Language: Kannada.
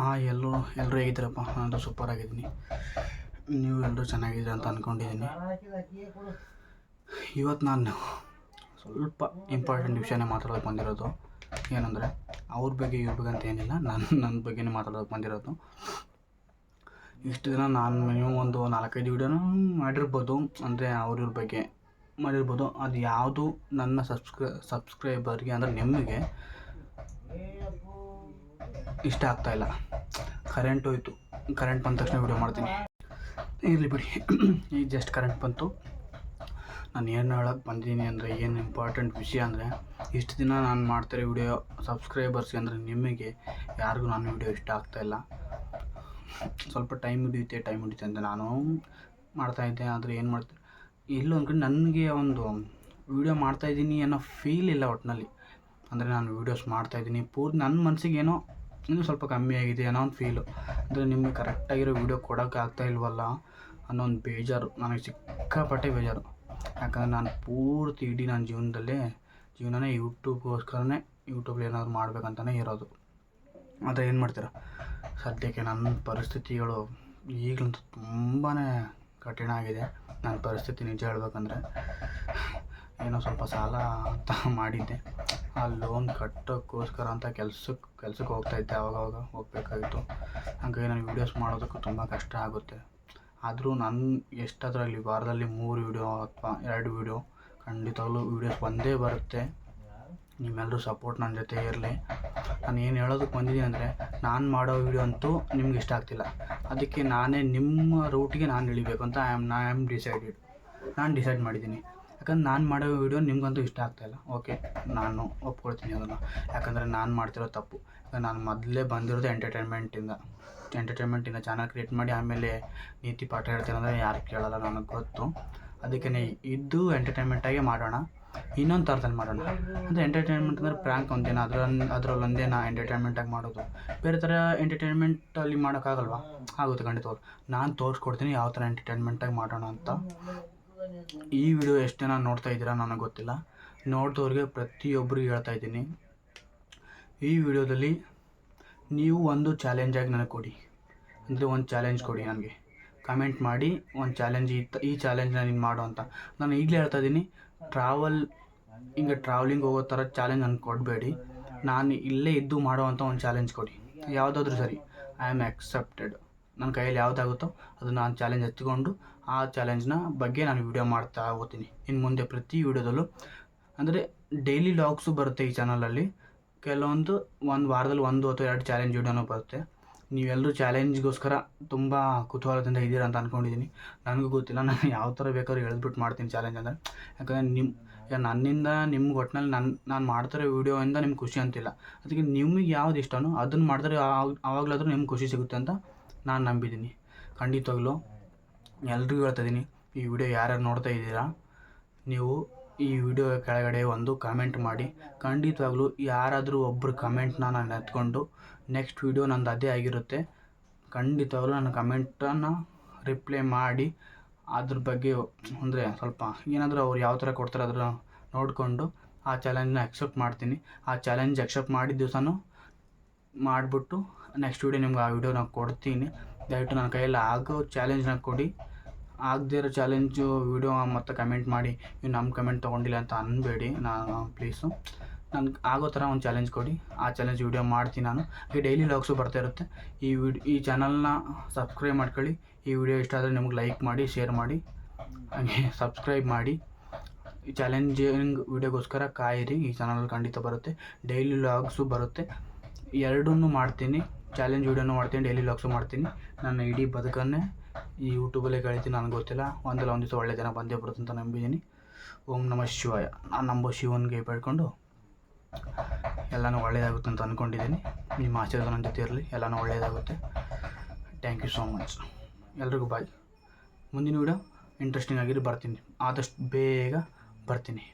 ಹಾಂ, ಎಲ್ಲರೂ ಹೇಗಿದ್ದೀರಪ್ಪ? ನಾನು ಸೂಪರಾಗಿದ್ದೀನಿ. ನೀವು ಎಲ್ಲರೂ ಚೆನ್ನಾಗಿದ್ದೀರ ಅಂತ ಅಂದ್ಕೊಂಡಿದ್ದೀನಿ. ಇವತ್ತು ನಾನು ಸ್ವಲ್ಪ ಇಂಪಾರ್ಟೆಂಟ್ ವಿಷಯನೇ ಮಾತಾಡೋಕ್ಕೆ ಬಂದಿರೋದು. ಏನಂದರೆ ಅವ್ರ ಬಗ್ಗೆ ಇವ್ರ ಬಗ್ಗೆ ಅಂತ ಏನಿಲ್ಲ, ನನ್ನ ಬಗ್ಗೆನೇ ಮಾತಾಡೋಕ್ಕೆ ಬಂದಿರೋದು. ಇಷ್ಟು ದಿನ ನಾನು ಮಿನಿಮಮ್ ಒಂದು 4-5 ವೀಡಿಯೋನ ಮಾಡಿರ್ಬೋದು, ಅಂದರೆ ಅವ್ರಿವ್ರ ಬಗ್ಗೆ ಮಾಡಿರ್ಬೋದು. ಅದು ಯಾವುದು ನನ್ನ ಸಬ್ಸ್ಕ್ರೈಬರ್ಗೆ ಅಂದರೆ ನಿಮಗೆ ಇಷ್ಟ ಆಗ್ತಾಯಿಲ್ಲ. ಕರೆಂಟ್ ಹೋಯ್ತು. ಕರೆಂಟ್ ಬಂದ ತಕ್ಷಣ ವೀಡಿಯೋ ಮಾಡ್ತೀನಿ, ಇರಲಿ ಬಿಡಿ. ಈಗ ಜಸ್ಟ್ ಕರೆಂಟ್ ಬಂತು. ನಾನು ಏನು ಹೇಳೋಕ್ಕೆ ಬಂದಿದ್ದೀನಿ ಅಂದರೆ, ಏನು ಇಂಪಾರ್ಟೆಂಟ್ ವಿಷಯ ಅಂದರೆ, ಇಷ್ಟು ದಿನ ನಾನು ಮಾಡ್ತಿರೋ ವಿಡಿಯೋ ಸಬ್ಸ್ಕ್ರೈಬರ್ಸ್ಗೆ ಅಂದರೆ ನಿಮಗೆ ಯಾರಿಗೂ ನನ್ನ ವಿಡಿಯೋ ಇಷ್ಟ ಆಗ್ತಾಯಿಲ್ಲ. ಸ್ವಲ್ಪ ಟೈಮ್ ಹಿಡಿಯುತ್ತೆ ಅಂತ ನಾನು ಮಾಡ್ತಾಯಿದ್ದೆ. ಆದರೆ ಏನು ಮಾಡ್ತೀನಿ, ಎಲ್ಲೋ ಒಂದು ಕಡೆ ನನಗೆ ಒಂದು ವೀಡಿಯೋ ಮಾಡ್ತಾಯಿದ್ದೀನಿ ಅನ್ನೋ ಫೀಲ್ ಇಲ್ಲ ಒಟ್ಟಿನಲ್ಲಿ. ಅಂದರೆ ನಾನು ವೀಡಿಯೋಸ್ ಮಾಡ್ತಾಯಿದ್ದೀನಿ ಪೂರ್ತಿ ನನ್ನ ಮನಸ್ಸಿಗೆ ಏನೋ ಇನ್ನೂ ಸ್ವಲ್ಪ ಕಮ್ಮಿ ಆಗಿದೆ ಅನ್ನೋ ಒಂದು ಫೀಲು. ಅಂದರೆ ನಿಮಗೆ ಕರೆಕ್ಟಾಗಿರೋ ವೀಡಿಯೋ ಕೊಡೋಕ್ಕೆ ಆಗ್ತಾಯಿಲ್ವಲ್ಲ ಅನ್ನೋ ಒಂದು ಬೇಜಾರು, ನನಗೆ ಸಿಕ್ಕಾಪಟ್ಟೆ ಬೇಜಾರು. ಯಾಕಂದರೆ ನಾನು ಪೂರ್ತಿ ಇಡೀ ನನ್ನ ಜೀವನನೇ ಯೂಟ್ಯೂಬ್ಗೋಸ್ಕರನೇ, ಯೂಟ್ಯೂಬಲ್ಲಿ ಏನಾದರೂ ಮಾಡಬೇಕಂತಲೇ ಇರೋದು. ಆದರೆ ಏನು ಮಾಡ್ತೀರಾ, ಸದ್ಯಕ್ಕೆ ನನ್ನ ಪರಿಸ್ಥಿತಿಗಳು ಈಗಲಂತೂ ತುಂಬಾ ಕಠಿಣ ಆಗಿದೆ. ನನ್ನ ಪರಿಸ್ಥಿತಿ ನಿಜ ಹೇಳ್ಬೇಕಂದ್ರೆ, ಏನೋ ಸ್ವಲ್ಪ ಸಾಲ ಅಂತ ಮಾಡಿದ್ದೆ, ಆ ಲೋನ್ ಕಟ್ಟೋಕ್ಕೋಸ್ಕರ ಅಂತ ಕೆಲ್ಸಕ್ಕೆ ಹೋಗ್ತಾಯಿದ್ದೆ. ಆವಾಗವಾಗ ಹೋಗಬೇಕಾಗಿತ್ತು. ಹಾಗಾಗಿ ನನಗೆ ವೀಡಿಯೋಸ್ ಮಾಡೋದಕ್ಕೂ ತುಂಬ ಕಷ್ಟ ಆಗುತ್ತೆ. ಆದರೂ ನಾನು ಎಷ್ಟಾದ್ರಲ್ಲಿ ವಾರದಲ್ಲಿ 3 ವೀಡಿಯೋ ಅಥವಾ 2 ವೀಡಿಯೋ ಖಂಡಿತವಾಗ್ಲೂ ವೀಡಿಯೋಸ್ ಬಂದೇ ಬರುತ್ತೆ. ನಿಮ್ಮೆಲ್ಲರೂ ಸಪೋರ್ಟ್ ನನ್ನ ಜೊತೆ ಇರಲಿ. ನಾನು ಏನು ಹೇಳೋದಕ್ಕೆ ಬಂದಿದ್ದೀನಿ ಅಂದರೆ, ನಾನು ಮಾಡೋ ವೀಡಿಯೋ ಅಂತೂ ನಿಮ್ಗೆ ಇಷ್ಟ ಆಗ್ತಿಲ್ಲ. ಅದಕ್ಕೆ ನಾನೇ ನಿಮ್ಮ ರೂಟಿಗೆ ನಾನು ಇಳಿಬೇಕು ಅಂತ ನಾನು ಡಿಸೈಡ್ ಮಾಡಿದ್ದೀನಿ. ಯಾಕಂದ್ರೆ ನಾನು ಮಾಡೋ ವೀಡಿಯೋ ನಿಮಗಂತೂ ಇಷ್ಟ ಆಗ್ತಾಯಿಲ್ಲ. ಓಕೆ, ನಾನು ಒಪ್ಕೊಳ್ತೀನಿ ಅದನ್ನು. ಯಾಕಂದರೆ ನಾನು ಮಾಡ್ತಿರೋ ತಪ್ಪು. ನಾನು ಮೊದಲೇ ಬಂದಿರೋದು ಎಂಟರ್ಟೈನ್ಮೆಂಟಿಂದ ಚಾನಲ್ ಕ್ರಿಯೇಟ್ ಮಾಡಿ ಆಮೇಲೆ ನೀತಿ ಪಾಠ ಹೇಳ್ತೀನಿ ಅಂದರೆ ಯಾರು ಕೇಳೋಲ್ಲ, ನನಗೆ ಗೊತ್ತು. ಅದಕ್ಕೆ ಇದು ಎಂಟರ್ಟೈನ್ಮೆಂಟಾಗೆ ಮಾಡೋಣ, ಇನ್ನೊಂದು ಥರದಲ್ಲಿ ಮಾಡೋಣ. ಅಂದರೆ ಎಂಟರ್ಟೈನ್ಮೆಂಟ್ ಅಂದರೆ ಪ್ರ್ಯಾಂಕ್ ಒಂದೇನಾ, ಅದರಲ್ಲೊಂದೇ ನಾ ಎಂಟರ್ಟೈನ್ಮೆಂಟಾಗಿ ಮಾಡೋದು. ಬೇರೆ ಥರ ಎಂಟರ್ಟೈನ್ಮೆಂಟಲ್ಲಿ ಮಾಡೋಕ್ಕಾಗಲ್ವಾ? ಆಗುತ್ತೆ ಖಂಡಿತವಾಗ್ಲು. ನಾನು ತೋರಿಸ್ಕೊಡ್ತೀನಿ ಯಾವ ಥರ ಎಂಟರ್ಟೈನ್ಮೆಂಟಾಗಿ ಮಾಡೋಣ ಅಂತ. ಈ ವಿಡಿಯೋ ಎಷ್ಟು ಜನ ನೋಡ್ತಾ ಇದ್ದೀರಾ ನನಗೆ ಗೊತ್ತಿಲ್ಲ. ನೋಡಿದವ್ರಿಗೆ ಪ್ರತಿಯೊಬ್ಬರಿಗೆ ಹೇಳ್ತಾ ಇದ್ದೀನಿ, ಈ ವಿಡಿಯೋದಲ್ಲಿ ನೀವು ಒಂದು ಚಾಲೆಂಜಾಗಿ ನನಗೆ ಕೊಡಿ. ಅಂದರೆ ಒಂದು ಚಾಲೆಂಜ್ ಕೊಡಿ ನನಗೆ. ಕಮೆಂಟ್ ಮಾಡಿ ಒಂದು ಚಾಲೆಂಜ್, ಈ ಚಾಲೆಂಜ್ನ ನೀನು ಮಾಡು ಅಂತ. ನಾನು ಈಗಲೇ ಹೇಳ್ತಾ ಇದ್ದೀನಿ, ಟ್ರಾವೆಲಿಂಗ್ ಹೋಗೋ ಥರ ಚಾಲೆಂಜ್ ನನಗೆ ಕೊಡಬೇಡಿ. ನಾನು ಇಲ್ಲೇ ಇದ್ದು ಮಾಡೋ ಅಂಥ ಒಂದು ಚಾಲೆಂಜ್ ಕೊಡಿ. ಯಾವುದಾದ್ರೂ ಸರಿ, ಐ ಆಮ್ ಆಕ್ಸೆಪ್ಟೆಡ್. ನನ್ನ ಕೈಯಲ್ಲಿ ಯಾವುದಾಗುತ್ತೋ ಅದು ನಾನು ಚಾಲೆಂಜ್ ಎತ್ಕೊಂಡು ಆ ಚಾಲೆಂಜ್ನ ಬಗ್ಗೆ ನಾನು ವೀಡಿಯೋ ಮಾಡ್ತಾ ಹೋಗ್ತೀನಿ. ಇನ್ನು ಮುಂದೆ ಪ್ರತಿ ವೀಡಿಯೋದಲ್ಲೂ ಅಂದರೆ ಡೈಲಿ ವ್ಲಾಗ್ಸು ಬರುತ್ತೆ ಈ ಚಾನಲಲ್ಲಿ. ಕೆಲವೊಂದು ವಾರದಲ್ಲಿ 1 ಅಥವಾ 2 ಚಾಲೆಂಜ್ ವೀಡಿಯೋನೂ ಬರುತ್ತೆ. ನೀವೆಲ್ಲರೂ ಚಾಲೆಂಜ್ಗೋಸ್ಕರ ತುಂಬ ಕುತೂಹಲದಿಂದ ಇದ್ದೀರಾ ಅಂತ ಅಂದ್ಕೊಂಡಿದ್ದೀನಿ. ನನಗೂ ಗೊತ್ತಿಲ್ಲ, ನಾನು ಯಾವ ಥರ ಬೇಕಾದ್ರೂ ಎಳೆದ್ಬಿಟ್ಟು ಮಾಡ್ತೀನಿ ಚಾಲೆಂಜ್ ಅಂದರೆ. ಯಾಕಂದರೆ ನನ್ನಿಂದ ನಿಮ್ಗೆ ಒಟ್ಟಿನಲ್ಲಿ ನಾನು ಮಾಡ್ತಿರೋ ವೀಡಿಯೋಯಿಂದ ನಿಮ್ಗೆ ಖುಷಿ ಅಂತಿಲ್ಲ. ಅದಕ್ಕೆ ನಿಮಗೆ ಯಾವ್ದು ಇಷ್ಟನೋ ಅದನ್ನು ಮಾಡಿದ್ರೆ ಆವಾಗಲಾದರೂ ನಿಮ್ಗೆ ಖುಷಿ ಸಿಗುತ್ತೆ ಅಂತ ನಾನು ನಂಬಿದ್ದೀನಿ. ಖಂಡಿತವಾಗ್ಲೂ ಎಲ್ರಿಗೂ ಹೇಳ್ತಾಯಿದ್ದೀನಿ, ಈ ವಿಡಿಯೋ ಯಾರ್ಯಾರು ನೋಡ್ತಾ ಇದ್ದೀರಾ, ನೀವು ಈ ವಿಡಿಯೋ ಕೆಳಗಡೆ ಒಂದು ಕಮೆಂಟ್ ಮಾಡಿ. ಖಂಡಿತವಾಗ್ಲೂ ಯಾರಾದರೂ ಒಬ್ಬರು ಕಮೆಂಟ್ನ ನಾನು ಎತ್ಕೊಂಡು ನೆಕ್ಸ್ಟ್ ವೀಡಿಯೋ ನಂದು ಅದೇ ಆಗಿರುತ್ತೆ. ಖಂಡಿತವಾಗ್ಲೂ ನನ್ನ ಕಮೆಂಟನ್ನು ರಿಪ್ಲೈ ಮಾಡಿ ಅದ್ರ ಬಗ್ಗೆ ಅಂದರೆ ಸ್ವಲ್ಪ ಏನಾದರೂ ಅವ್ರು ಯಾವ ಥರ ಕೊಡ್ತಾರೆ ಅದನ್ನು ನೋಡಿಕೊಂಡು ಆ ಚಾಲೆಂಜ್ನ ಅಕ್ಸೆಪ್ಟ್ ಮಾಡ್ತೀನಿ. ಆ ಚಾಲೆಂಜ್ ಅಕ್ಸೆಪ್ಟ್ ಮಾಡಿದ ದಿವಸನೂ ಮಾಡಿಬಿಟ್ಟು ನೆಕ್ಸ್ಟ್ ವೀಡಿಯೋ ನಿಮ್ಗೆ ಆ ವಿಡಿಯೋ ನಾನು ಕೊಡ್ತೀನಿ. ದಯವಿಟ್ಟು ನನ್ನ ಕೈಯಲ್ಲಿ ಆಗೋ ಚಾಲೆಂಜ್ನ ಕೊಡಿ. ಆಗದೇ ಇರೋ ಚಾಲೆಂಜು ವೀಡಿಯೋ ಮತ್ತು ಕಮೆಂಟ್ ಮಾಡಿ ನೀವು ನಮ್ಮ ಕಮೆಂಟ್ ತೊಗೊಂಡಿಲ್ಲ ಅಂತ ಅನ್ನಬೇಡಿ. ನಾನು ಪ್ಲೀಸು ನನಗೆ ಆಗೋ ಥರ ಒಂದು ಚಾಲೆಂಜ್ ಕೊಡಿ. ಆ ಚಾಲೆಂಜ್ ವೀಡಿಯೋ ಮಾಡ್ತೀನಿ ನಾನು. ಹಾಗೆ ಡೈಲಿ ವ್ಲಾಗ್ಸು ಬರ್ತಾ ಇರುತ್ತೆ. ಈ ಚಾನಲ್ನ ಸಬ್ಸ್ಕ್ರೈಬ್ ಮಾಡ್ಕೊಳ್ಳಿ. ಈ ವಿಡಿಯೋ ಇಷ್ಟ ಆದರೆ ನಿಮಗೆ ಲೈಕ್ ಮಾಡಿ, ಶೇರ್ ಮಾಡಿ, ಹಾಗೆ ಸಬ್ಸ್ಕ್ರೈಬ್ ಮಾಡಿ. ಈ ಚಾಲೆಂಜಿಂಗ್ ವೀಡಿಯೋಗೋಸ್ಕರ ಕಾಯಿರಿ. ಈ ಚಾನಲ್ ಖಂಡಿತ ಬರುತ್ತೆ. ಡೈಲಿ ವ್ಲಾಗ್ಸು ಬರುತ್ತೆ. ಎರಡನ್ನೂ ಮಾಡ್ತೀನಿ. ಚಾಲೆಂಜ್ ವೀಡಿಯೋನೂ ಮಾಡ್ತೀನಿ, ಡೈಲಿ ವ್ಲಾಗ್ಸು ಮಾಡ್ತೀನಿ. ನನ್ನ ಇಡೀ ಬದುಕನ್ನೇ ಈ ಯೂಟ್ಯೂಬಲ್ಲೇ ಕಳಿತೀನಿ. ನನಗೆ ಗೊತ್ತಿಲ್ಲ, ಒಂದಲ್ಲ ಒಂದು ದಿವಸ ಒಳ್ಳೆ ದಿನ ಬಂದೇ ಬರುತ್ತೆ ಅಂತ ನಂಬಿದ್ದೀನಿ. ಓಂ ನಮಃ ಶಿವಾಯ. ನಾನು ನಂಬೋ ಶಿವನಿಗೆ ಬೇಡ್ಕೊಂಡು ಎಲ್ಲನೂ ಒಳ್ಳೆಯದಾಗುತ್ತೆ ಅಂತ ಅಂದ್ಕೊಂಡಿದ್ದೀನಿ. ನಿಮ್ಮ ಆಶೀರ್ವಾದ ನನ್ನ ಜೊತೆ ಇರಲಿ, ಎಲ್ಲನೂ ಒಳ್ಳೆಯದಾಗುತ್ತೆ. Thank you so much. ಎಲ್ರಿಗೂ ಬಾಯ್. ಮುಂದಿನ ವೀಡಿಯೋ ಇಂಟ್ರೆಸ್ಟಿಂಗ್ ಆಗಿರಿ ಬರ್ತೀನಿ, ಆದಷ್ಟು ಬೇಗ ಬರ್ತೀನಿ.